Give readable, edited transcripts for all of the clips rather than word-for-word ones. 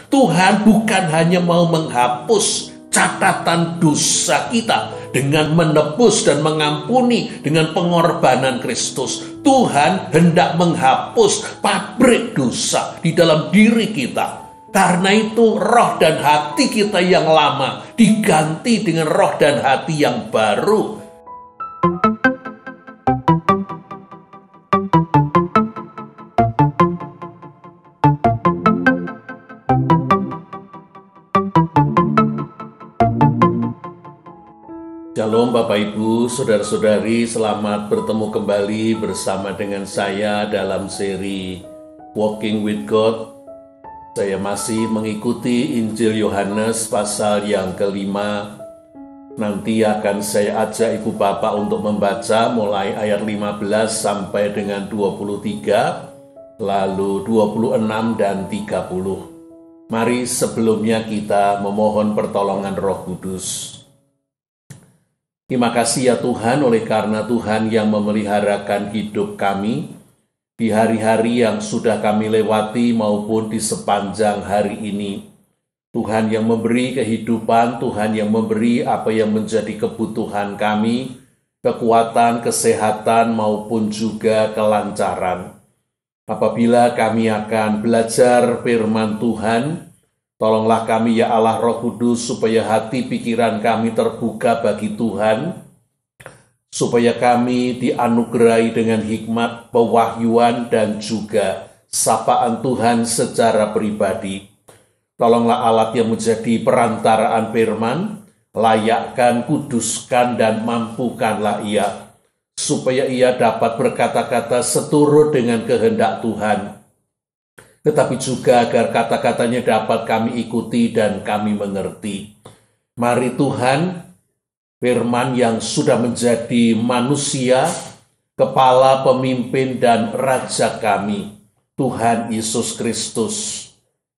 Tuhan bukan hanya mau menghapus catatan dosa kita dengan menebus dan mengampuni dengan pengorbanan Kristus. Tuhan hendak menghapus pabrik dosa di dalam diri kita. Karena itu roh dan hati kita yang lama diganti dengan roh dan hati yang baru. Shalom Bapak Ibu, Saudara-saudari, selamat bertemu kembali bersama dengan saya dalam seri Walking with God. Saya masih mengikuti Injil Yohanes pasal yang kelima. Nanti akan saya ajak Ibu Bapak untuk membaca mulai ayat 15 sampai dengan 23, lalu 26 dan 30. Mari sebelumnya kita memohon pertolongan Roh Kudus. Terima kasih ya Tuhan, oleh karena Tuhan yang memeliharakan hidup kami di hari-hari yang sudah kami lewati maupun di sepanjang hari ini. Tuhan yang memberi kehidupan, Tuhan yang memberi apa yang menjadi kebutuhan kami, kekuatan, kesehatan maupun juga kelancaran. Apabila kami akan belajar firman Tuhan, tolonglah kami ya Allah Roh Kudus supaya hati pikiran kami terbuka bagi Tuhan, supaya kami dianugerahi dengan hikmat, pewahyuan, dan juga sapaan Tuhan secara pribadi. Tolonglah alat yang menjadi perantaraan firman, layakkan, kuduskan, dan mampukanlah ia, supaya ia dapat berkata-kata seturut dengan kehendak Tuhan. Tetapi juga agar kata-katanya dapat kami ikuti dan kami mengerti. Mari Tuhan, firman yang sudah menjadi manusia, kepala, pemimpin, dan raja kami, Tuhan Yesus Kristus.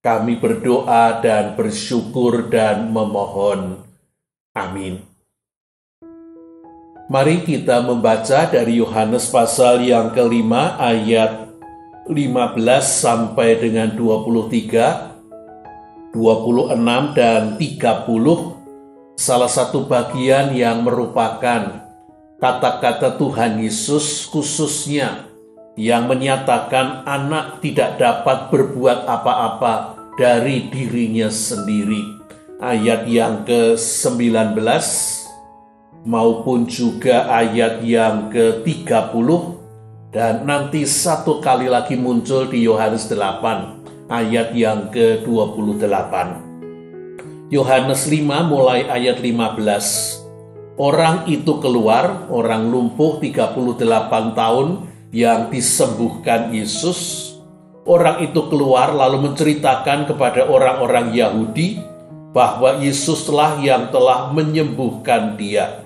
Kami berdoa dan bersyukur dan memohon. Amin. Mari kita membaca dari Yohanes pasal yang kelima ayat 15 sampai dengan 23, 26, dan 30. Salah satu bagian yang merupakan kata-kata Tuhan Yesus khususnya yang menyatakan anak tidak dapat berbuat apa-apa dari dirinya sendiri. Ayat yang ke-19 maupun juga ayat yang ke-30 dan nanti satu kali lagi muncul di Yohanes 8 ayat yang ke-28. Yohanes 5 mulai ayat 15. Orang itu keluar, orang lumpuh 38 tahun yang disembuhkan Yesus. Orang itu keluar lalu menceritakan kepada orang-orang Yahudi bahwa Yesuslah yang telah menyembuhkan dia.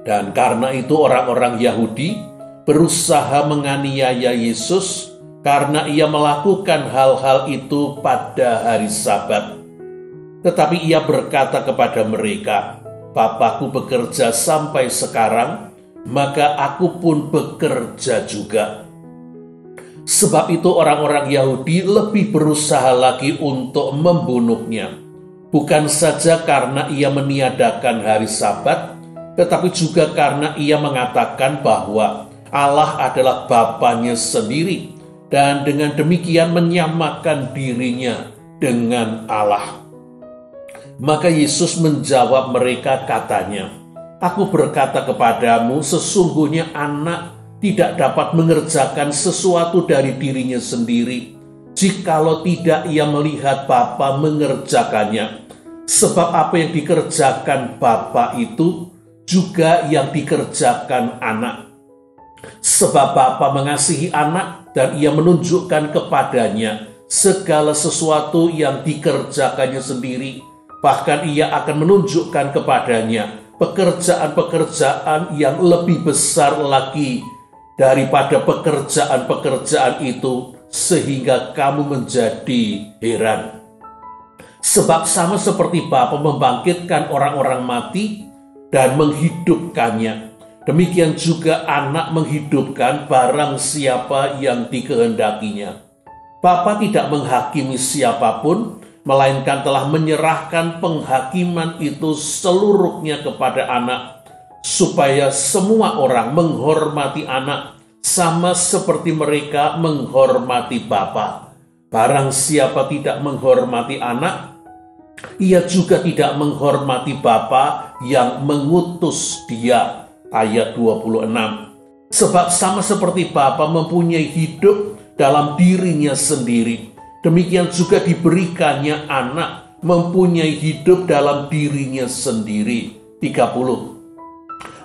Dan karena itu orang-orang Yahudi berusaha menganiaya Yesus karena ia melakukan hal-hal itu pada hari Sabat. Tetapi ia berkata kepada mereka, Bapakku bekerja sampai sekarang, maka aku pun bekerja juga. Sebab itu orang-orang Yahudi lebih berusaha lagi untuk membunuhnya. Bukan saja karena ia meniadakan hari Sabat, tetapi juga karena ia mengatakan bahwa Allah adalah Bapanya sendiri, dan dengan demikian menyamakan dirinya dengan Allah. Maka Yesus menjawab mereka katanya, Aku berkata kepadamu, sesungguhnya anak tidak dapat mengerjakan sesuatu dari dirinya sendiri, jikalau tidak ia melihat Bapa mengerjakannya. Sebab apa yang dikerjakan Bapa itu juga yang dikerjakan anak. Sebab Bapa mengasihi anak dan ia menunjukkan kepadanya segala sesuatu yang dikerjakannya sendiri. Bahkan ia akan menunjukkan kepadanya pekerjaan-pekerjaan yang lebih besar lagi daripada pekerjaan-pekerjaan itu, sehingga kamu menjadi heran. Sebab sama seperti Bapa membangkitkan orang-orang mati dan menghidupkannya, demikian juga anak menghidupkan barang siapa yang dikehendakinya. Bapa tidak menghakimi siapapun, melainkan telah menyerahkan penghakiman itu seluruhnya kepada anak, supaya semua orang menghormati anak sama seperti mereka menghormati Bapa. Barang siapa tidak menghormati anak, ia juga tidak menghormati Bapa yang mengutus dia. Ayat 26. Sebab sama seperti Bapa mempunyai hidup dalam dirinya sendiri, demikian juga diberikannya anak mempunyai hidup dalam dirinya sendiri. 30.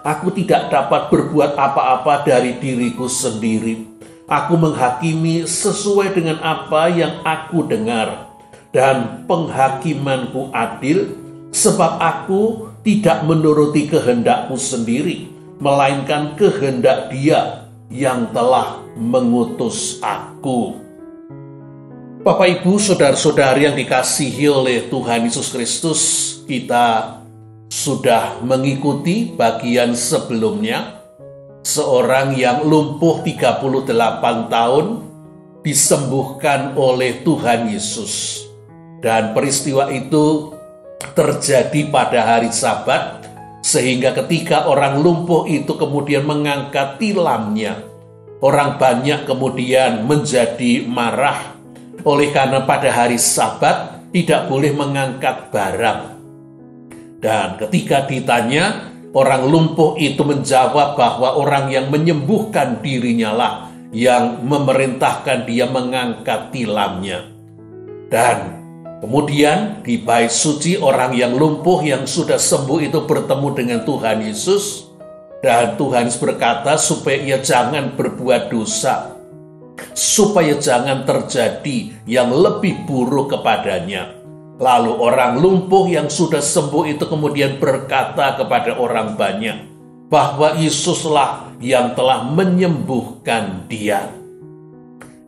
Aku tidak dapat berbuat apa-apa dari diriku sendiri. Aku menghakimi sesuai dengan apa yang aku dengar, dan penghakimanku adil, sebab aku tidak menuruti kehendakku sendiri, melainkan kehendak Dia yang telah mengutus aku. Bapak, Ibu, saudara-saudari yang dikasihi oleh Tuhan Yesus Kristus, kita sudah mengikuti bagian sebelumnya. Seorang yang lumpuh 38 tahun disembuhkan oleh Tuhan Yesus. Dan peristiwa itu terjadi pada hari Sabat, sehingga ketika orang lumpuh itu kemudian mengangkat tilamnya, orang banyak kemudian menjadi marah oleh karena pada hari Sabat tidak boleh mengangkat barang. Dan ketika ditanya, orang lumpuh itu menjawab bahwa orang yang menyembuhkan dirinya lah yang memerintahkan dia mengangkat tilamnya. Dan kemudian di bait suci, orang yang lumpuh yang sudah sembuh itu bertemu dengan Tuhan Yesus. Dan Tuhan Yesus berkata supaya ia jangan berbuat dosa, supaya jangan terjadi yang lebih buruk kepadanya. Lalu orang lumpuh yang sudah sembuh itu kemudian berkata kepada orang banyak bahwa Yesuslah yang telah menyembuhkan dia.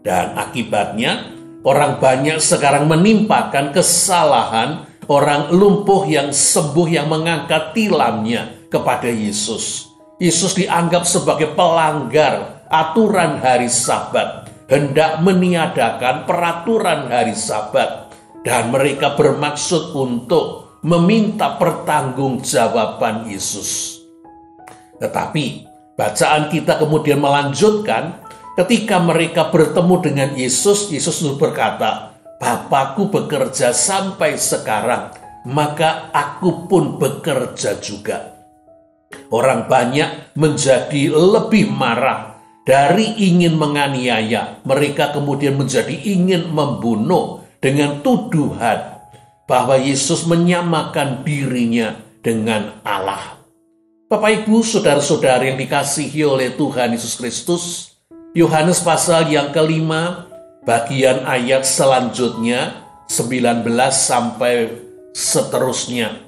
Dan akibatnya orang banyak sekarang menimpakan kesalahan orang lumpuh yang sembuh yang mengangkat tilamnya kepada Yesus. Yesus dianggap sebagai pelanggar aturan hari Sabat, hendak meniadakan peraturan hari Sabat. Dan mereka bermaksud untuk meminta pertanggungjawaban Yesus. Tetapi bacaan kita kemudian melanjutkan, ketika mereka bertemu dengan Yesus, Yesus berkata, Bapakku bekerja sampai sekarang, maka aku pun bekerja juga. Orang banyak menjadi lebih marah. Dari ingin menganiaya, mereka kemudian menjadi ingin membunuh, dengan tuduhan bahwa Yesus menyamakan dirinya dengan Allah. Bapak, Ibu, saudara-saudari yang dikasihi oleh Tuhan Yesus Kristus, Yohanes pasal yang kelima, bagian ayat selanjutnya 19 sampai seterusnya.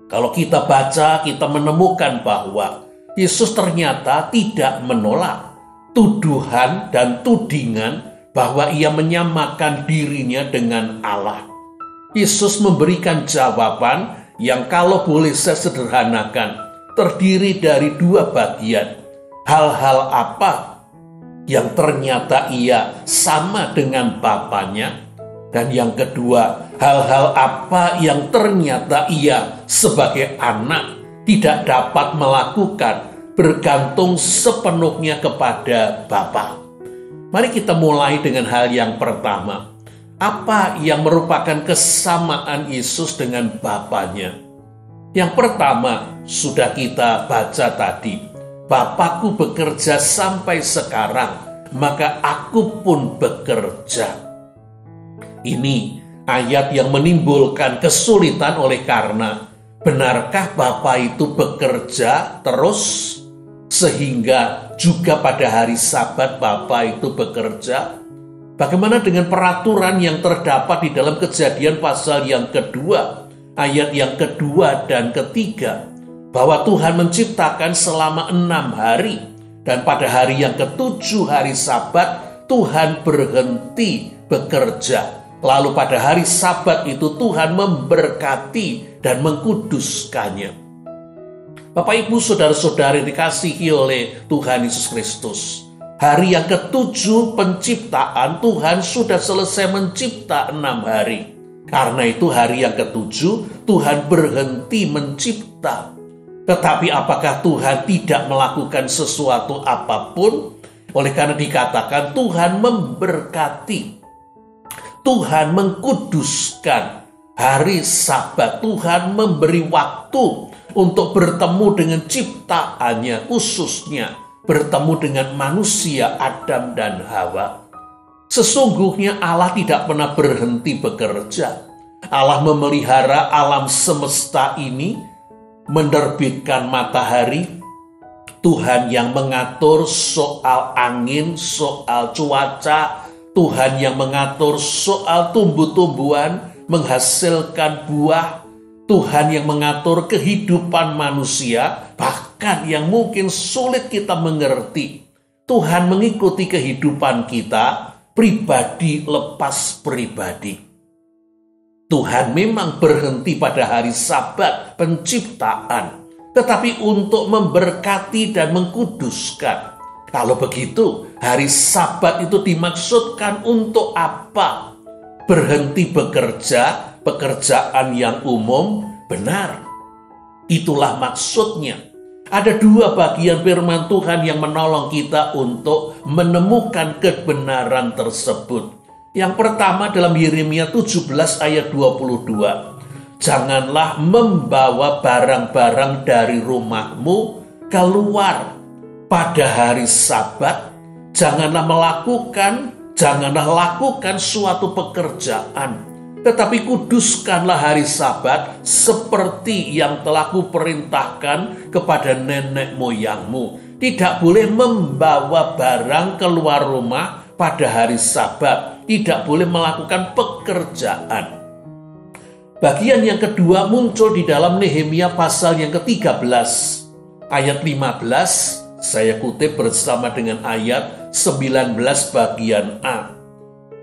Kalau kita baca, kita menemukan bahwa Yesus ternyata tidak menolak tuduhan dan tudingan bahwa ia menyamakan dirinya dengan Allah. Yesus memberikan jawaban yang kalau boleh saya sederhanakan, terdiri dari dua bagian. Hal-hal apa yang ternyata ia sama dengan Bapanya, dan yang kedua, hal-hal apa yang ternyata ia sebagai anak tidak dapat melakukan, bergantung sepenuhnya kepada Bapa. Mari kita mulai dengan hal yang pertama. Apa yang merupakan kesamaan Yesus dengan Bapanya? Yang pertama sudah kita baca tadi. Bapakku bekerja sampai sekarang, maka aku pun bekerja. Ini ayat yang menimbulkan kesulitan oleh karena benarkah Bapa itu bekerja terus? Sehingga juga pada hari Sabat Bapa itu bekerja. Bagaimana dengan peraturan yang terdapat di dalam Kejadian pasal yang kedua, ayat yang kedua dan ketiga, bahwa Tuhan menciptakan selama 6 hari, dan pada hari yang ketujuh, hari Sabat, Tuhan berhenti bekerja. Lalu pada hari Sabat itu Tuhan memberkati dan mengkuduskannya. Bapak, Ibu, saudara-saudari dikasihi oleh Tuhan Yesus Kristus. Hari yang ketujuh penciptaan, Tuhan sudah selesai mencipta 6 hari. Karena itu hari yang ketujuh Tuhan berhenti mencipta. Tetapi apakah Tuhan tidak melakukan sesuatu apapun? Oleh karena dikatakan Tuhan memberkati, Tuhan mengkuduskan hari Sabat. Tuhan memberi waktu untuk bertemu dengan ciptaannya, khususnya bertemu dengan manusia Adam dan Hawa. Sesungguhnya Allah tidak pernah berhenti bekerja. Allah memelihara alam semesta ini, menerbitkan matahari. Tuhan yang mengatur soal angin, soal cuaca. Tuhan yang mengatur soal tumbuh-tumbuhan, menghasilkan buah. Tuhan yang mengatur kehidupan manusia, bahkan yang mungkin sulit kita mengerti. Tuhan mengikuti kehidupan kita, pribadi lepas pribadi. Tuhan memang berhenti pada hari Sabat penciptaan, tetapi untuk memberkati dan mengkuduskan. Kalau begitu, hari Sabat itu dimaksudkan untuk apa? Berhenti bekerja, pekerjaan yang umum, benar. Itulah maksudnya. Ada dua bagian firman Tuhan yang menolong kita untuk menemukan kebenaran tersebut. Yang pertama dalam Yeremia 17 ayat 22. Janganlah membawa barang-barang dari rumahmu keluar pada hari Sabat. Janganlah lakukan suatu pekerjaan. Tetapi kuduskanlah hari Sabat seperti yang telah kuperintahkan kepada nenek moyangmu. Tidak boleh membawa barang keluar rumah pada hari Sabat. Tidak boleh melakukan pekerjaan. Bagian yang kedua muncul di dalam Nehemia pasal yang ke-13. Ayat 15, saya kutip bersama dengan ayat 19 bagian A.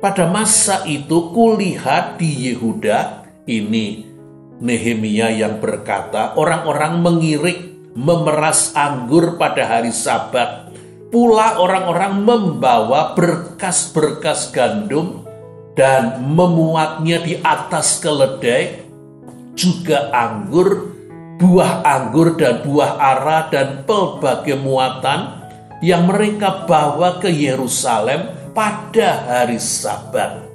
Pada masa itu kulihat di Yehuda, ini Nehemia yang berkata, orang-orang mengirik, memeras anggur pada hari Sabat. Pula orang-orang membawa berkas-berkas gandum dan memuatnya di atas keledai, juga anggur, buah anggur dan buah ara dan pelbagai muatan yang mereka bawa ke Yerusalem pada hari Sabat.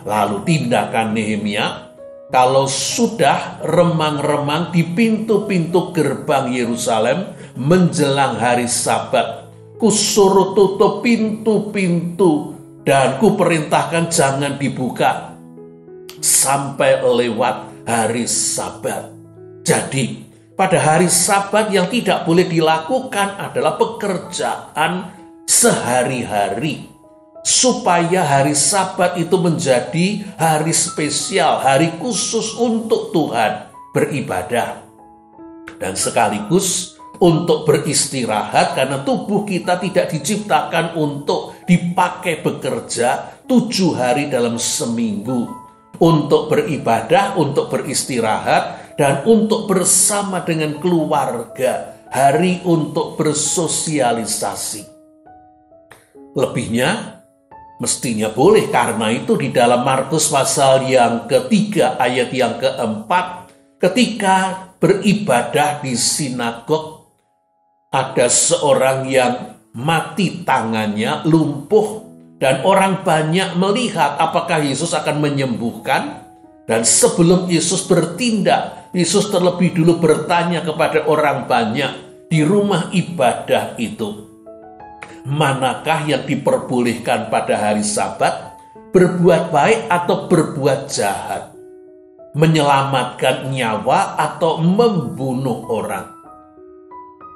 Lalu tindakan Nehemia, kalau sudah remang-remang di pintu-pintu gerbang Yerusalem menjelang hari Sabat, kusuruh tutup pintu-pintu dan kuperintahkan jangan dibuka sampai lewat hari Sabat. Jadi pada hari Sabat yang tidak boleh dilakukan adalah pekerjaan sehari-hari, supaya hari Sabat itu menjadi hari spesial, hari khusus untuk Tuhan beribadah. Dan sekaligus untuk beristirahat, karena tubuh kita tidak diciptakan untuk dipakai bekerja 7 hari dalam seminggu. Untuk beribadah, untuk beristirahat, dan untuk bersama dengan keluarga. Hari untuk bersosialisasi. Lebihnya mestinya boleh, karena itu di dalam Markus pasal yang ketiga ayat yang keempat, ketika beribadah di sinagog, ada seorang yang mati tangannya, lumpuh, dan orang banyak melihat apakah Yesus akan menyembuhkan. Dan sebelum Yesus bertindak, Yesus terlebih dulu bertanya kepada orang banyak di rumah ibadah itu, manakah yang diperbolehkan pada hari Sabat, berbuat baik atau berbuat jahat, menyelamatkan nyawa atau membunuh orang?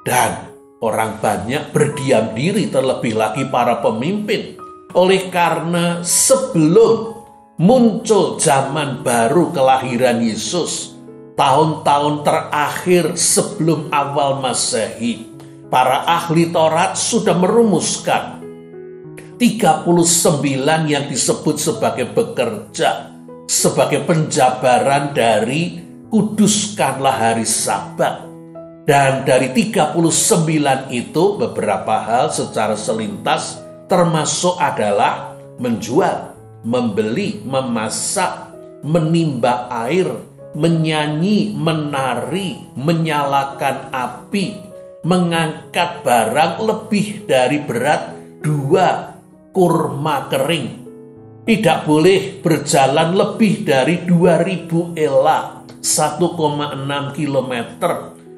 Dan orang banyak berdiam diri, terlebih lagi para pemimpin. Oleh karena sebelum muncul zaman baru kelahiran Yesus, tahun-tahun terakhir sebelum awal Masehi, para ahli Taurat sudah merumuskan 39 yang disebut sebagai bekerja, sebagai penjabaran dari kuduskanlah hari Sabat. Dan dari 39 itu beberapa hal secara selintas termasuk adalah menjual, membeli, memasak, menimba air, menyanyi, menari, menyalakan api, mengangkat barang lebih dari berat 2 kurma kering. Tidak boleh berjalan lebih dari 2000 ela, 1,6 kilometer.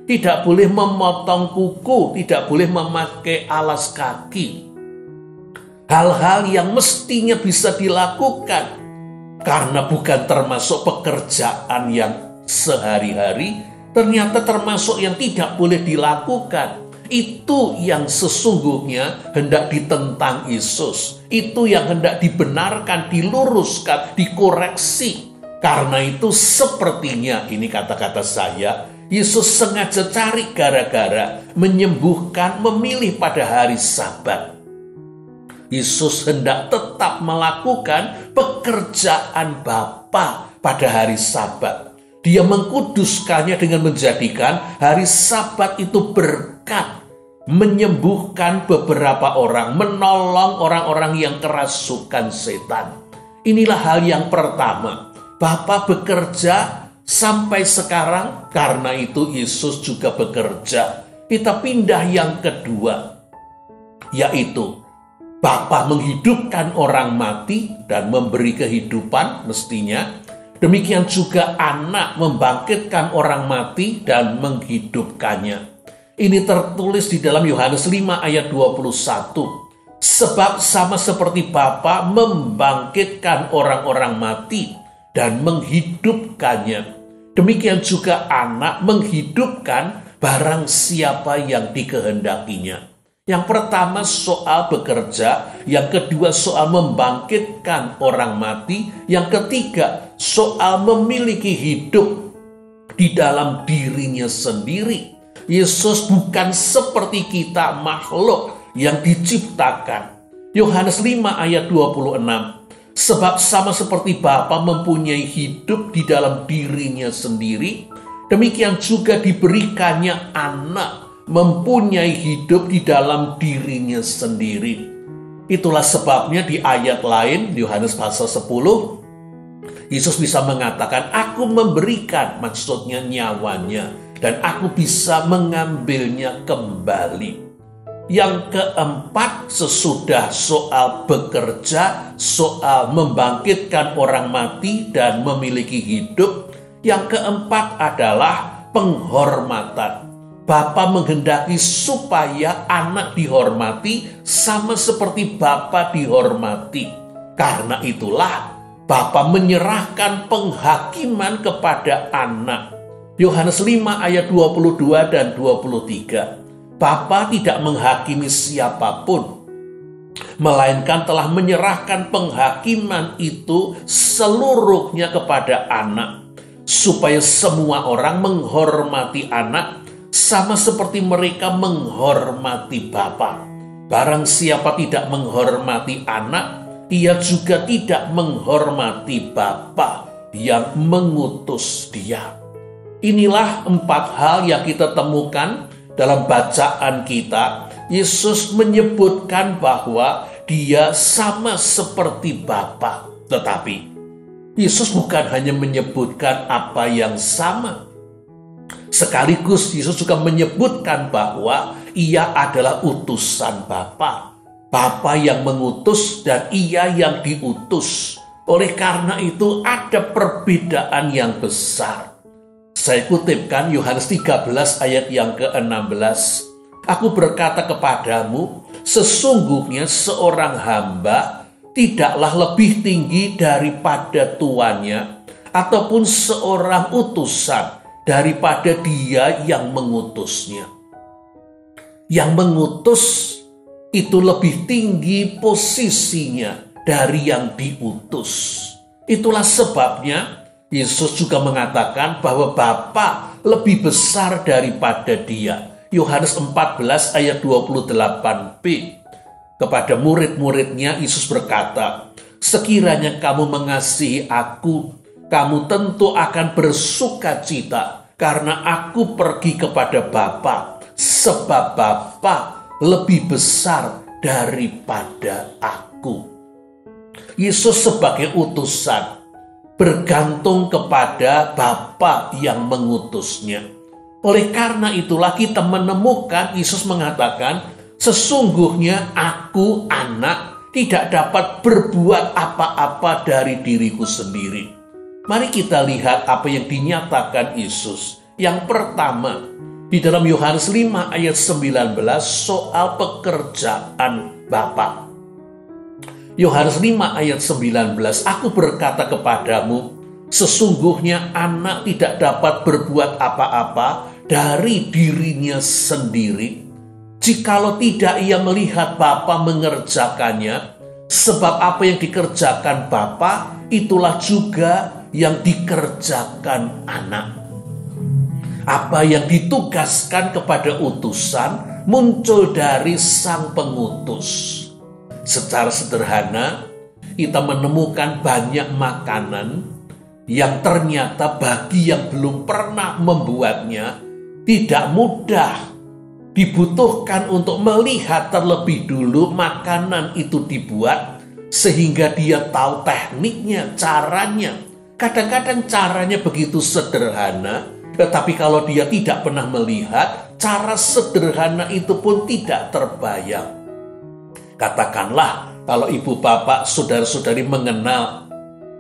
Tidak boleh memotong kuku, tidak boleh memakai alas kaki. Hal-hal yang mestinya bisa dilakukan karena bukan termasuk pekerjaan yang sehari-hari, ternyata termasuk yang tidak boleh dilakukan. Itu yang sesungguhnya hendak ditentang Yesus. Itu yang hendak dibenarkan, diluruskan, dikoreksi. Karena itu sepertinya, ini kata-kata saya, Yesus sengaja cari gara-gara menyembuhkan, memilih pada hari Sabat. Yesus hendak tetap melakukan pekerjaan Bapa pada hari Sabat. Dia mengkuduskannya dengan menjadikan hari Sabat itu berkat, menyembuhkan beberapa orang, menolong orang-orang yang kerasukan setan. Inilah hal yang pertama. Bapa bekerja sampai sekarang, karena itu Yesus juga bekerja. Kita pindah yang kedua, yaitu Bapa menghidupkan orang mati dan memberi kehidupan mestinya. Demikian juga Anak membangkitkan orang mati dan menghidupkannya. Ini tertulis di dalam Yohanes 5 ayat 21. Sebab sama seperti Bapa membangkitkan orang-orang mati dan menghidupkannya, demikian juga Anak menghidupkan barang siapa yang dikehendakinya. Yang pertama soal bekerja, yang kedua soal membangkitkan orang mati, yang ketiga soal memiliki hidup di dalam dirinya sendiri. Yesus bukan seperti kita makhluk yang diciptakan. Yohanes 5 ayat 26. Sebab sama seperti Bapa mempunyai hidup di dalam dirinya sendiri, demikian juga diberikannya Anak mempunyai hidup di dalam dirinya sendiri. Itulah sebabnya di ayat lain, Yohanes pasal 10, Yesus bisa mengatakan, aku memberikan, maksudnya nyawanya, dan aku bisa mengambilnya kembali. Yang keempat, sesudah soal bekerja, soal membangkitkan orang mati dan memiliki hidup, yang keempat adalah penghormatan. Bapa menghendaki supaya Anak dihormati sama seperti Bapa dihormati. Karena itulah Bapa menyerahkan penghakiman kepada Anak. Yohanes 5 ayat 22 dan 23. Bapa tidak menghakimi siapapun, melainkan telah menyerahkan penghakiman itu seluruhnya kepada Anak, supaya semua orang menghormati Anak sama seperti mereka menghormati Bapa. Barang siapa tidak menghormati Anak, ia juga tidak menghormati Bapa yang mengutus dia. Inilah 4 hal yang kita temukan dalam bacaan kita. Yesus menyebutkan bahwa dia sama seperti Bapa. Tetapi Yesus bukan hanya menyebutkan apa yang sama. Sekaligus Yesus juga menyebutkan bahwa ia adalah utusan Bapa. Bapa yang mengutus dan ia yang diutus. Oleh karena itu ada perbedaan yang besar. Saya kutipkan Yohanes 13 ayat yang ke-16. Aku berkata kepadamu, sesungguhnya seorang hamba tidaklah lebih tinggi daripada tuannya, ataupun seorang utusan daripada dia yang mengutusnya. Yang mengutus itu lebih tinggi posisinya dari yang diutus. Itulah sebabnya Yesus juga mengatakan bahwa Bapa lebih besar daripada dia. Yohanes 14 ayat 28b. Kepada murid-muridnya Yesus berkata, sekiranya kamu mengasihi aku, kamu tentu akan bersukacita karena aku pergi kepada Bapa, sebab Bapa lebih besar daripada aku. Yesus sebagai utusan, bergantung kepada Bapa yang mengutusnya. Oleh karena itulah kita menemukan Yesus mengatakan, sesungguhnya aku anak tidak dapat berbuat apa-apa dari diriku sendiri. Mari kita lihat apa yang dinyatakan Yesus. Yang pertama, di dalam Yohanes 5 ayat 19 soal pekerjaan Bapa. Yohanes 5 ayat 19, aku berkata kepadamu, sesungguhnya anak tidak dapat berbuat apa-apa dari dirinya sendiri, jikalau tidak ia melihat Bapa mengerjakannya, sebab apa yang dikerjakan Bapa, itulah juga yang dikerjakan anak. Apa yang ditugaskan kepada utusan muncul dari sang pengutus. Secara sederhana, kita menemukan banyak makanan yang ternyata bagi yang belum pernah membuatnya tidak mudah. Dibutuhkan untuk melihat terlebih dulu makanan itu dibuat sehingga dia tahu tekniknya, caranya. Kadang-kadang caranya begitu sederhana, tetapi kalau dia tidak pernah melihat, cara sederhana itu pun tidak terbayang. Katakanlah kalau ibu bapak, saudara-saudari mengenal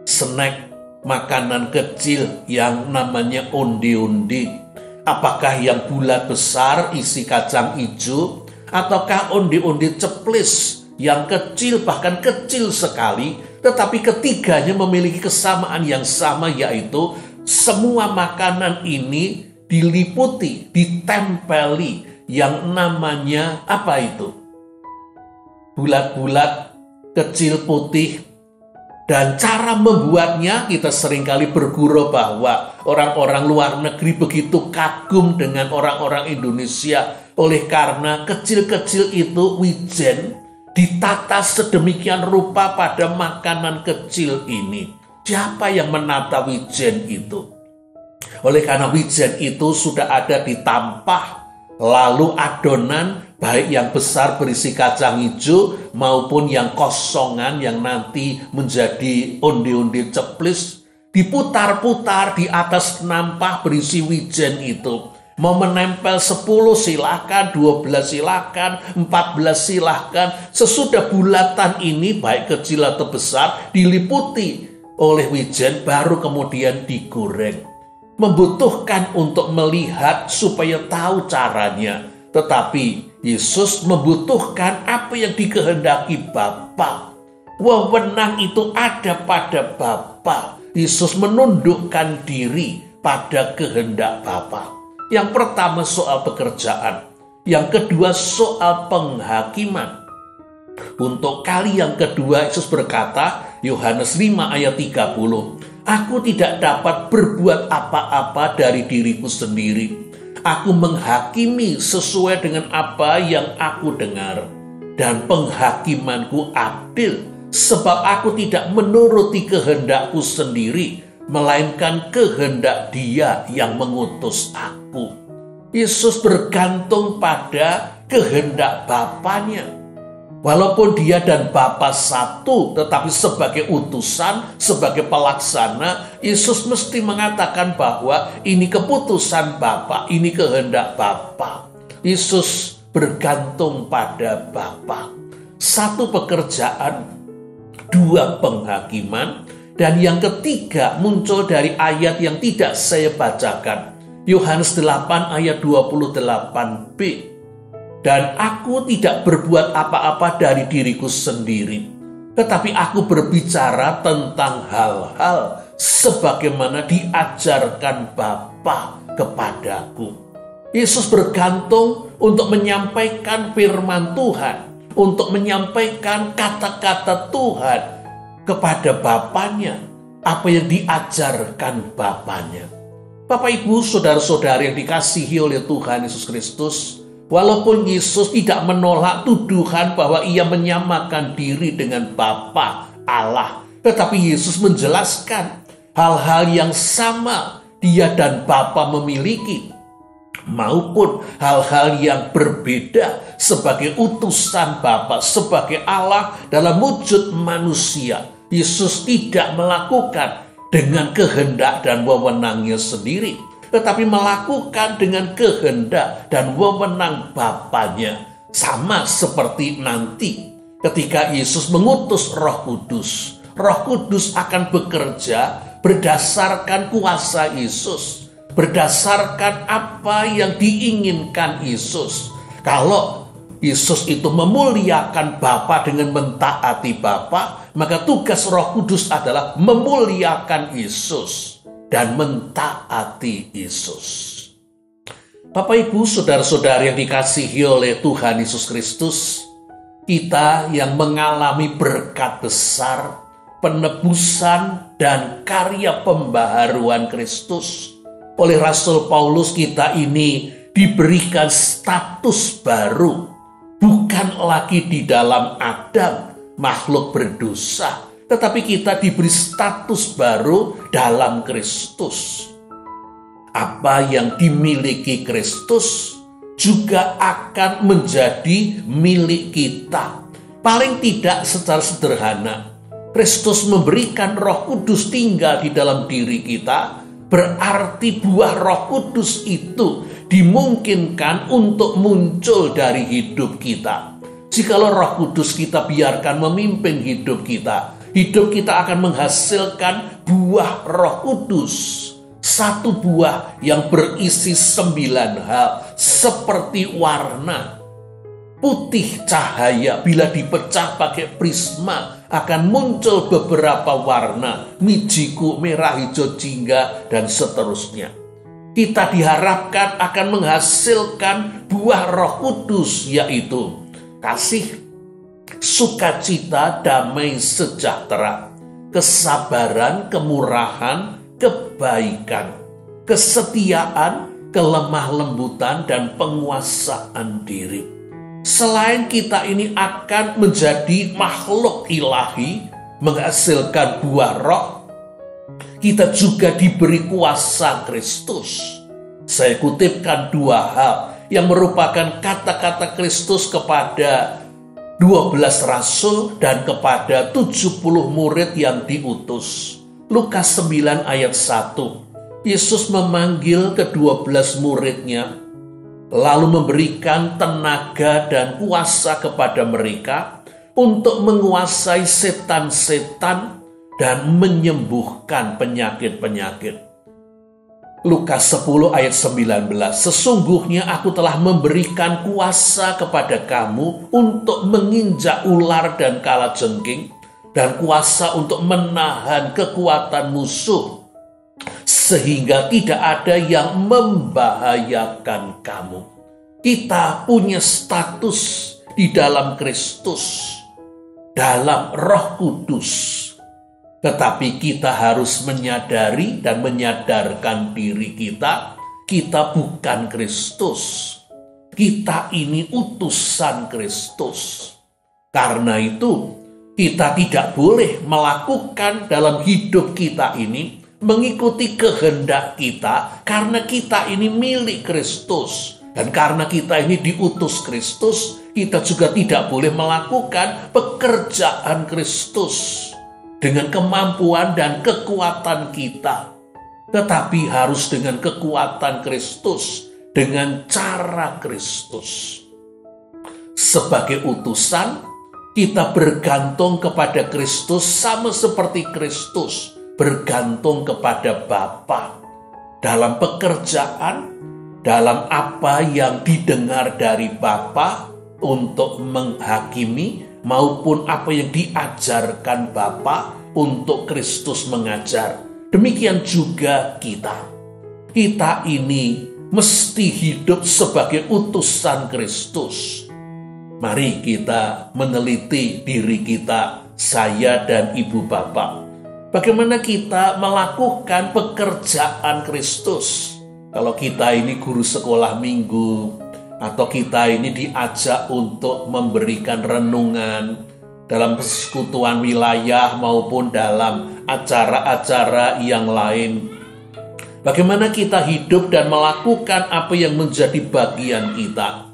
snack makanan kecil yang namanya onde-onde. Apakah yang bulat besar isi kacang hijau, ataukah onde-onde ceplis yang kecil, bahkan kecil sekali, tetapi ketiganya memiliki kesamaan yang sama, yaitu semua makanan ini diliputi, ditempeli yang namanya apa itu? Bulat-bulat, kecil, putih. Dan cara membuatnya kita seringkali bergurau bahwa orang-orang luar negeri begitu kagum dengan orang-orang Indonesia. Oleh karena kecil-kecil itu wijen ditata sedemikian rupa pada makanan kecil ini. Siapa yang menata wijen itu? Oleh karena wijen itu sudah ada di tampah, lalu adonan baik yang besar berisi kacang hijau maupun yang kosongan yang nanti menjadi onde-onde ceplis diputar-putar di atas nampah berisi wijen itu. Mau menempel 10 silakan, 12 silakan, 14 silakan. Sesudah bulatan ini baik kecil atau besar diliputi oleh wijen baru kemudian digoreng. Membutuhkan untuk melihat supaya tahu caranya. Tetapi Yesus membutuhkan apa yang dikehendaki Bapa. Wewenang itu ada pada Bapa. Yesus menundukkan diri pada kehendak Bapa. Yang pertama soal pekerjaan. Yang kedua soal penghakiman. Untuk kali yang kedua Yesus berkata, Yohanes 5 ayat 30, aku tidak dapat berbuat apa-apa dari diriku sendiri. Aku menghakimi sesuai dengan apa yang aku dengar. Dan penghakimanku adil, sebab aku tidak menuruti kehendakku sendiri, melainkan kehendak Dia yang mengutus aku. Yesus bergantung pada kehendak Bapanya. Walaupun dia dan Bapa satu, tetapi sebagai utusan, sebagai pelaksana, Yesus mesti mengatakan bahwa ini keputusan Bapa, ini kehendak Bapa. Yesus bergantung pada Bapa. Satu pekerjaan, dua penghakiman, dan yang ketiga muncul dari ayat yang tidak saya bacakan. Yohanes 8 ayat 28b. Dan aku tidak berbuat apa-apa dari diriku sendiri, tetapi aku berbicara tentang hal-hal sebagaimana diajarkan Bapa kepadaku. Yesus bergantung untuk menyampaikan firman Tuhan, untuk menyampaikan kata-kata Tuhan kepada Bapanya, apa yang diajarkan Bapanya. Bapak, Ibu, saudara-saudari yang dikasihi oleh Tuhan Yesus Kristus, walaupun Yesus tidak menolak tuduhan bahwa ia menyamakan diri dengan Bapa Allah, tetapi Yesus menjelaskan hal-hal yang sama dia dan Bapa memiliki, maupun hal-hal yang berbeda sebagai utusan Bapa, sebagai Allah dalam wujud manusia. Yesus tidak melakukan dengan kehendak dan wewenangnya sendiri, tetapi melakukan dengan kehendak dan wewenang Bapanya. Sama seperti nanti ketika Yesus mengutus Roh Kudus. Roh Kudus akan bekerja berdasarkan kuasa Yesus, berdasarkan apa yang diinginkan Yesus. Kalau Yesus itu memuliakan Bapa dengan mentaati Bapa, maka tugas Roh Kudus adalah memuliakan Yesus dan mentaati Yesus. Bapak, Ibu, saudara-saudari yang dikasihi oleh Tuhan Yesus Kristus, kita yang mengalami berkat besar, penebusan dan karya pembaharuan Kristus, oleh Rasul Paulus kita ini diberikan status baru, bukan lagi di dalam Adam, makhluk berdosa, tetapi kita diberi status baru dalam Kristus. Apa yang dimiliki Kristus juga akan menjadi milik kita. Paling tidak secara sederhana, Kristus memberikan Roh Kudus tinggal di dalam diri kita, berarti buah Roh Kudus itu dimungkinkan untuk muncul dari hidup kita. Jikalau Roh Kudus kita biarkan memimpin hidup kita akan menghasilkan buah Roh Kudus. Satu buah yang berisi 9 hal, seperti warna. Putih cahaya bila dipecah pakai prisma akan muncul beberapa warna, mijiku, merah, hijau, jingga, dan seterusnya. Kita diharapkan akan menghasilkan buah Roh Kudus, yaitu kasih, sukacita, damai, sejahtera, kesabaran, kemurahan, kebaikan, kesetiaan, kelemah lembutan, dan penguasaan diri. Selain kita ini akan menjadi makhluk ilahi, menghasilkan buah roh, kita juga diberi kuasa Kristus. Saya kutipkan 2 hal yang merupakan kata-kata Kristus kepada 12 rasul dan kepada 70 murid yang diutus. Lukas 9 ayat 1. Yesus memanggil ke-12 muridnya, lalu memberikan tenaga dan kuasa kepada mereka untuk menguasai setan-setan dan menyembuhkan penyakit-penyakit. Lukas 10 ayat 19. Sesungguhnya aku telah memberikan kuasa kepada kamu untuk menginjak ular dan kalajengking, dan kuasa untuk menahan kekuatan musuh, sehingga tidak ada yang membahayakan kamu. Kita punya status di dalam Kristus, dalam Roh Kudus. Tetapi kita harus menyadari dan menyadarkan diri kita bukan Kristus. Kita ini utusan Kristus. Karena itu, kita tidak boleh melakukan dalam hidup kita ini mengikuti kehendak kita, karena kita ini milik Kristus. Dan karena kita ini diutus Kristus, kita juga tidak boleh melakukan pekerjaan Kristus dengan kemampuan dan kekuatan kita, tetapi harus dengan kekuatan Kristus, dengan cara Kristus. Sebagai utusan, kita bergantung kepada Kristus sama seperti Kristus bergantung kepada Bapa. Dalam pekerjaan, dalam apa yang didengar dari Bapa untuk menghakimi, maupun apa yang diajarkan Bapa untuk Kristus mengajar. Demikian juga kita. Kita ini mesti hidup sebagai utusan Kristus. Mari kita meneliti diri kita, saya dan ibu bapak. Bagaimana kita melakukan pekerjaan Kristus? Kalau kita ini guru sekolah minggu, atau kita ini diajak untuk memberikan renungan dalam persekutuan wilayah maupun dalam acara-acara yang lain. Bagaimana kita hidup dan melakukan apa yang menjadi bagian kita?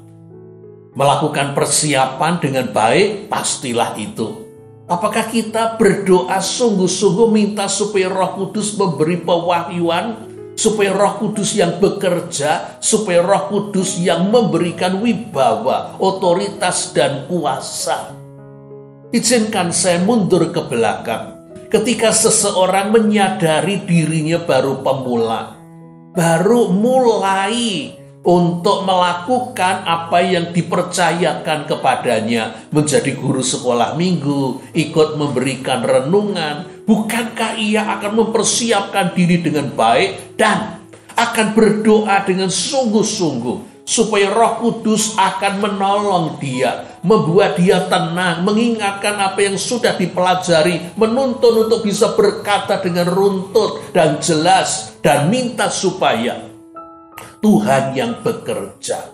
Melakukan persiapan dengan baik, pastilah itu. Apakah kita berdoa sungguh-sungguh minta supaya Roh Kudus memberi pewahyuan, supaya Roh Kudus yang bekerja, supaya Roh Kudus yang memberikan wibawa, otoritas dan kuasa? Izinkan saya mundur ke belakang. Ketika seseorang menyadari dirinya baru pemula, baru mulai untuk melakukan apa yang dipercayakan kepadanya, menjadi guru sekolah minggu, ikut memberikan renungan, bukankah ia akan mempersiapkan diri dengan baik dan akan berdoa dengan sungguh-sungguh supaya Roh Kudus akan menolong dia, membuat dia tenang, mengingatkan apa yang sudah dipelajari, menuntun untuk bisa berkata dengan runtut dan jelas, dan minta supaya Tuhan yang bekerja.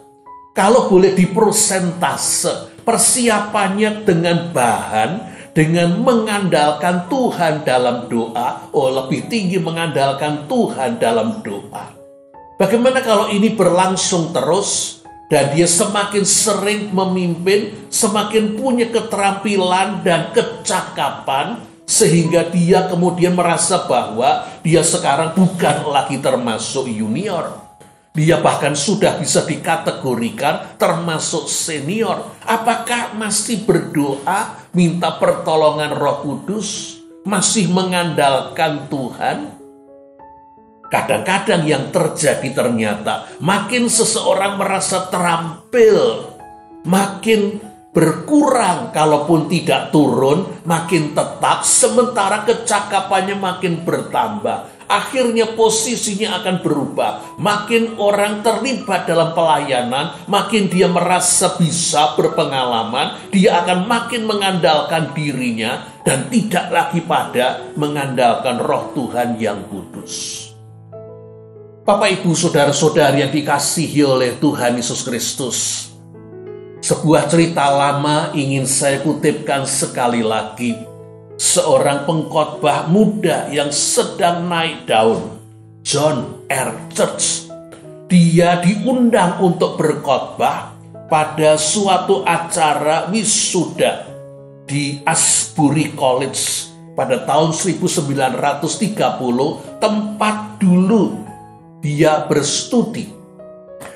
Kalau boleh dipersentase, persiapannya dengan bahan, dengan mengandalkan Tuhan dalam doa, lebih tinggi mengandalkan Tuhan dalam doa. Bagaimana kalau ini berlangsung terus, dan dia semakin sering memimpin, semakin punya keterampilan dan kecakapan, sehingga dia kemudian merasa bahwa dia sekarang bukan lagi termasuk junior. Dia bahkan sudah bisa dikategorikan termasuk senior. Apakah masih berdoa, minta pertolongan Roh Kudus? Masih mengandalkan Tuhan? Kadang-kadang yang terjadi ternyata makin seseorang merasa terampil, makin berkurang, kalaupun tidak turun, makin tetap, sementara kecakapannya makin bertambah. Akhirnya posisinya akan berubah. Makin orang terlibat dalam pelayanan, makin dia merasa bisa berpengalaman, dia akan makin mengandalkan dirinya dan tidak lagi pada mengandalkan Roh Tuhan yang kudus. Bapak, Ibu, saudara-saudari yang dikasihi oleh Tuhan Yesus Kristus, sebuah cerita lama ingin saya kutipkan sekali lagi. Seorang pengkhotbah muda yang sedang naik daun, John R. Church. Dia diundang untuk berkhotbah pada suatu acara wisuda di Asbury College pada tahun 1930, tempat dulu dia berstudi.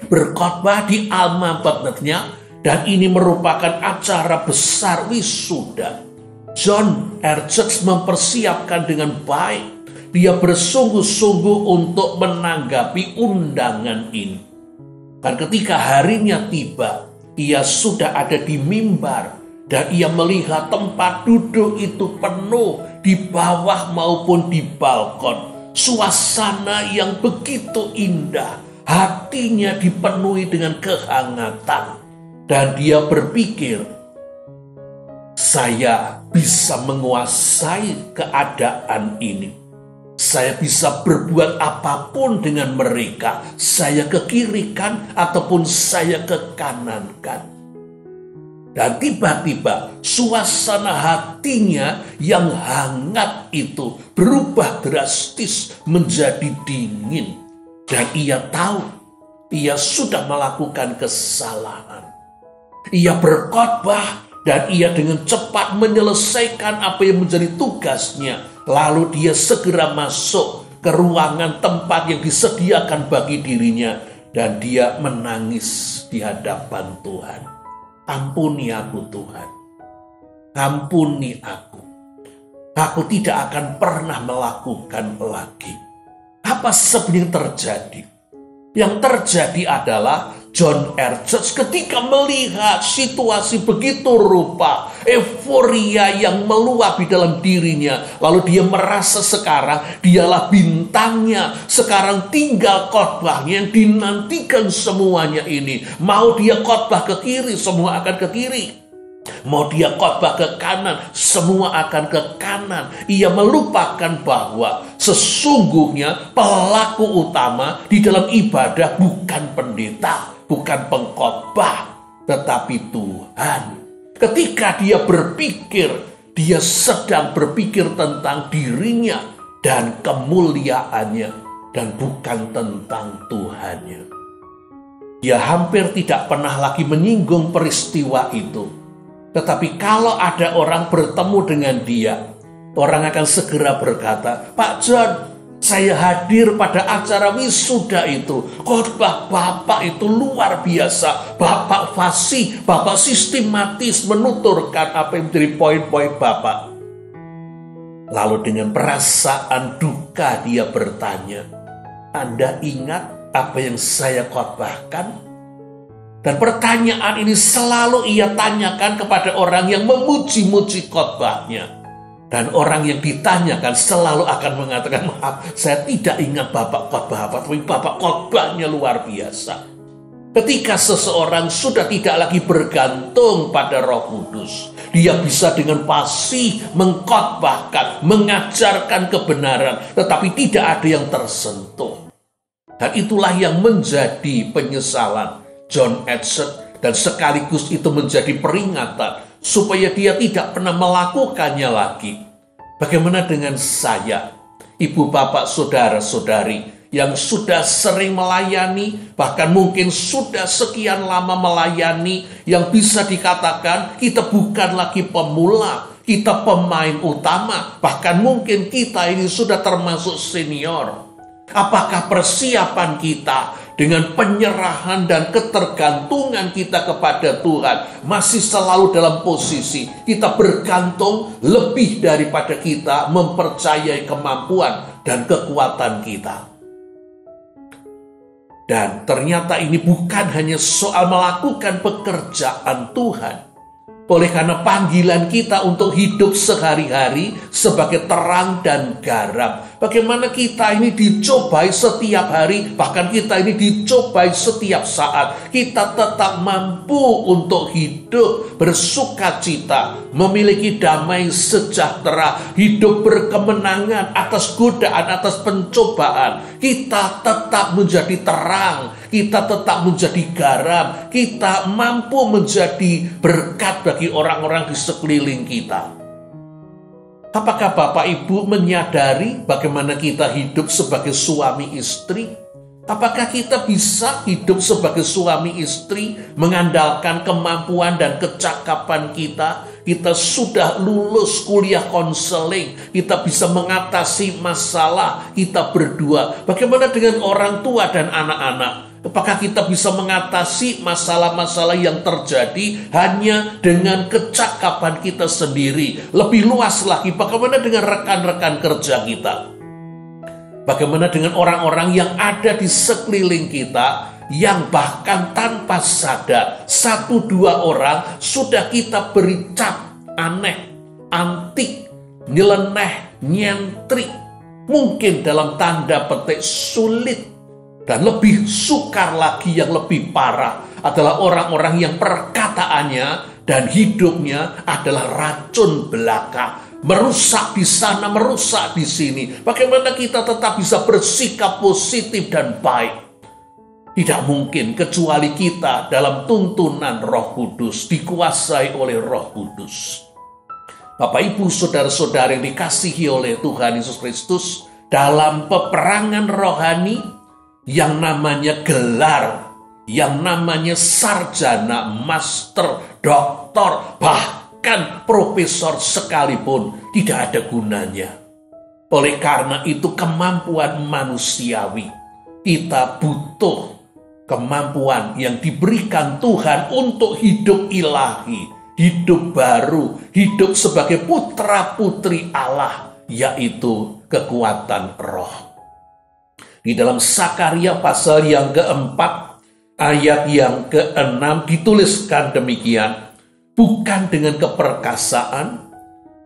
Berkhotbah di alma maternya, dan ini merupakan acara besar wisuda. John R. Church mempersiapkan dengan baik. Dia bersungguh-sungguh untuk menanggapi undangan ini. Dan ketika harinya tiba, ia sudah ada di mimbar. Dan ia melihat tempat duduk itu penuh di bawah maupun di balkon. Suasana yang begitu indah. Hatinya dipenuhi dengan kehangatan. Dan dia berpikir, saya bisa menguasai keadaan ini. Saya bisa berbuat apapun dengan mereka. Saya ke kiri kan ataupun saya ke kanan kan. Dan tiba-tiba suasana hatinya yang hangat itu berubah drastis menjadi dingin. Dan ia tahu ia sudah melakukan kesalahan. Ia berkhotbah dan ia dengan cepat menyelesaikan apa yang menjadi tugasnya. Lalu dia segera masuk ke ruangan tempat yang disediakan bagi dirinya. Dan dia menangis di hadapan Tuhan. Ampuni aku Tuhan. Ampuni aku. Aku tidak akan pernah melakukan lagi. Apa sebenarnya terjadi? Yang terjadi adalah John R. Church ketika melihat situasi begitu rupa, euforia yang meluap di dalam dirinya, lalu dia merasa sekarang dialah bintangnya, sekarang tinggal khotbahnya yang dinantikan semuanya ini. Mau dia khotbah ke kiri, semua akan ke kiri. Mau dia khotbah ke kanan, semua akan ke kanan. Ia melupakan bahwa sesungguhnya pelaku utama di dalam ibadah bukan pendeta, bukan pengkhotbah, tetapi Tuhan. Ketika dia berpikir, dia sedang berpikir tentang dirinya dan kemuliaannya, dan bukan tentang Tuhannya. Dia hampir tidak pernah lagi menyinggung peristiwa itu. Tetapi kalau ada orang bertemu dengan dia, orang akan segera berkata, Pak John, saya hadir pada acara wisuda itu. Khotbah Bapak itu luar biasa. Bapak fasih, Bapak sistematis menuturkan apa yang menjadi poin-poin Bapak. Lalu dengan perasaan duka dia bertanya, Anda ingat apa yang saya khotbahkan? Dan pertanyaan ini selalu ia tanyakan kepada orang yang memuji-muji khotbahnya. Dan orang yang ditanyakan selalu akan mengatakan, maaf, saya tidak ingat Bapak khotbah apa, tapi Bapak khotbahnya luar biasa. Ketika seseorang sudah tidak lagi bergantung pada Roh Kudus, dia bisa dengan fasih mengkhotbahkan, mengajarkan kebenaran, tetapi tidak ada yang tersentuh. Dan itulah yang menjadi penyesalan John Edson, dan sekaligus itu menjadi peringatan supaya dia tidak pernah melakukannya lagi. Bagaimana dengan saya, ibu bapak saudara-saudari yang sudah sering melayani, bahkan mungkin sudah sekian lama melayani, yang bisa dikatakan kita bukan lagi pemula, kita pemain utama, bahkan mungkin kita ini sudah termasuk senior. Apakah persiapan kita dengan penyerahan dan ketergantungan kita kepada Tuhan masih selalu dalam posisi kita bergantung lebih daripada kita mempercayai kemampuan dan kekuatan kita? Dan ternyata ini bukan hanya soal melakukan pekerjaan Tuhan. Oleh karena panggilan kita untuk hidup sehari-hari sebagai terang dan garam. Bagaimana kita ini dicobai setiap hari, bahkan kita ini dicobai setiap saat. Kita tetap mampu untuk hidup bersukacita, memiliki damai sejahtera, hidup berkemenangan atas godaan, atas pencobaan. Kita tetap menjadi terang, kita tetap menjadi garam, kita mampu menjadi berkat bagi orang-orang di sekeliling kita. Apakah Bapak Ibu menyadari bagaimana kita hidup sebagai suami istri? Apakah kita bisa hidup sebagai suami istri mengandalkan kemampuan dan kecakapan kita? Kita sudah lulus kuliah konseling, kita bisa mengatasi masalah kita berdua. Bagaimana dengan orang tua dan anak-anak? Apakah kita bisa mengatasi masalah-masalah yang terjadi hanya dengan kecakapan kita sendiri? Lebih luas lagi, bagaimana dengan rekan-rekan kerja kita? Bagaimana dengan orang-orang yang ada di sekeliling kita, yang bahkan tanpa sadar, 1-2 orang sudah kita beri cap aneh, antik, nyeleneh, nyentrik. Mungkin dalam tanda petik sulit. Dan lebih sukar lagi, yang lebih parah adalah orang-orang yang perkataannya dan hidupnya adalah racun belaka. Merusak di sana, merusak di sini. Bagaimana kita tetap bisa bersikap positif dan baik? Tidak mungkin kecuali kita dalam tuntunan Roh Kudus, dikuasai oleh Roh Kudus. Bapak, Ibu, saudara-saudara yang dikasihi oleh Tuhan Yesus Kristus, dalam peperangan rohani, yang namanya gelar, yang namanya sarjana, master, doktor, bahkan profesor sekalipun tidak ada gunanya. Oleh karena itu kemampuan manusiawi, kita butuh kemampuan yang diberikan Tuhan untuk hidup ilahi, hidup baru, hidup sebagai putra-putri Allah, yaitu kekuatan roh. Di dalam Sakaria pasal yang keempat, ayat yang ke-6 dituliskan demikian, bukan dengan keperkasaan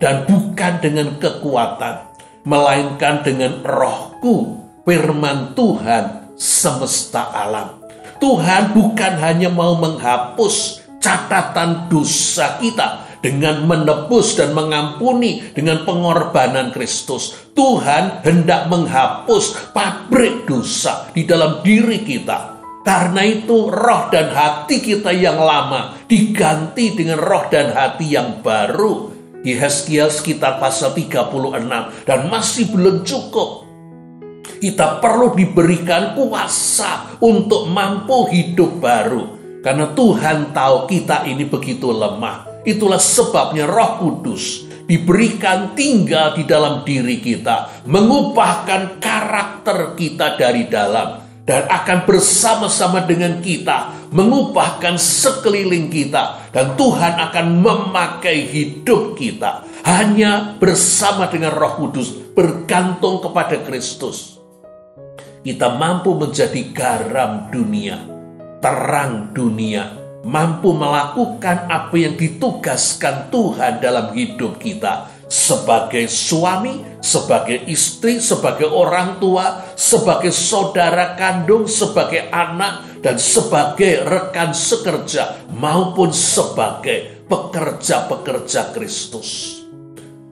dan bukan dengan kekuatan, melainkan dengan Rohku, firman Tuhan semesta alam. Tuhan bukan hanya mau menghapus catatan dosa kita dengan menebus dan mengampuni dengan pengorbanan Kristus. Tuhan hendak menghapus pabrik dosa di dalam diri kita. Karena itu roh dan hati kita yang lama diganti dengan roh dan hati yang baru. Di Yeskiel sekitar pasal 36, dan masih belum cukup. Kita perlu diberikan kuasa untuk mampu hidup baru. Karena Tuhan tahu kita ini begitu lemah. Itulah sebabnya Roh Kudus diberikan tinggal di dalam diri kita, mengubahkan karakter kita dari dalam, dan akan bersama-sama dengan kita mengubahkan sekeliling kita, dan Tuhan akan memakai hidup kita hanya bersama dengan Roh Kudus, bergantung kepada Kristus. Kita mampu menjadi garam dunia, terang dunia, mampu melakukan apa yang ditugaskan Tuhan dalam hidup kita, sebagai suami, sebagai istri, sebagai orang tua, sebagai saudara kandung, sebagai anak, dan sebagai rekan sekerja, maupun sebagai pekerja-pekerja Kristus.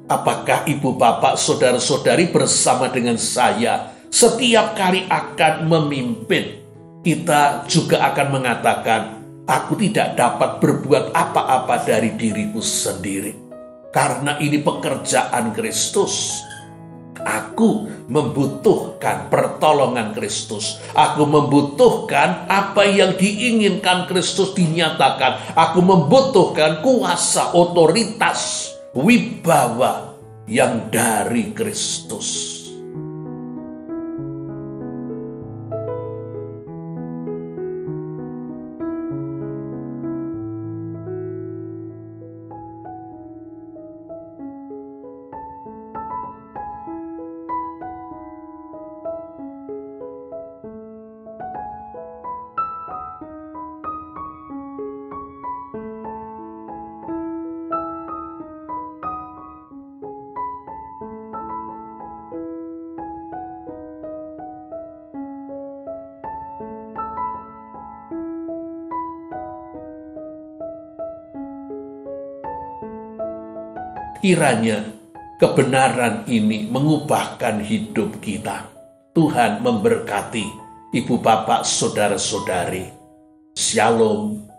Apakah ibu bapak, saudara-saudari bersama dengan saya setiap kali akan memimpin, kita juga akan mengatakan, aku tidak dapat berbuat apa-apa dari diriku sendiri, karena ini pekerjaan Kristus. Aku membutuhkan pertolongan Kristus. Aku membutuhkan apa yang diinginkan Kristus dinyatakan. Aku membutuhkan kuasa, otoritas, wibawa yang dari Kristus. Kiranya kebenaran ini mengubahkan hidup kita. Tuhan memberkati ibu bapak, saudara-saudari. Shalom.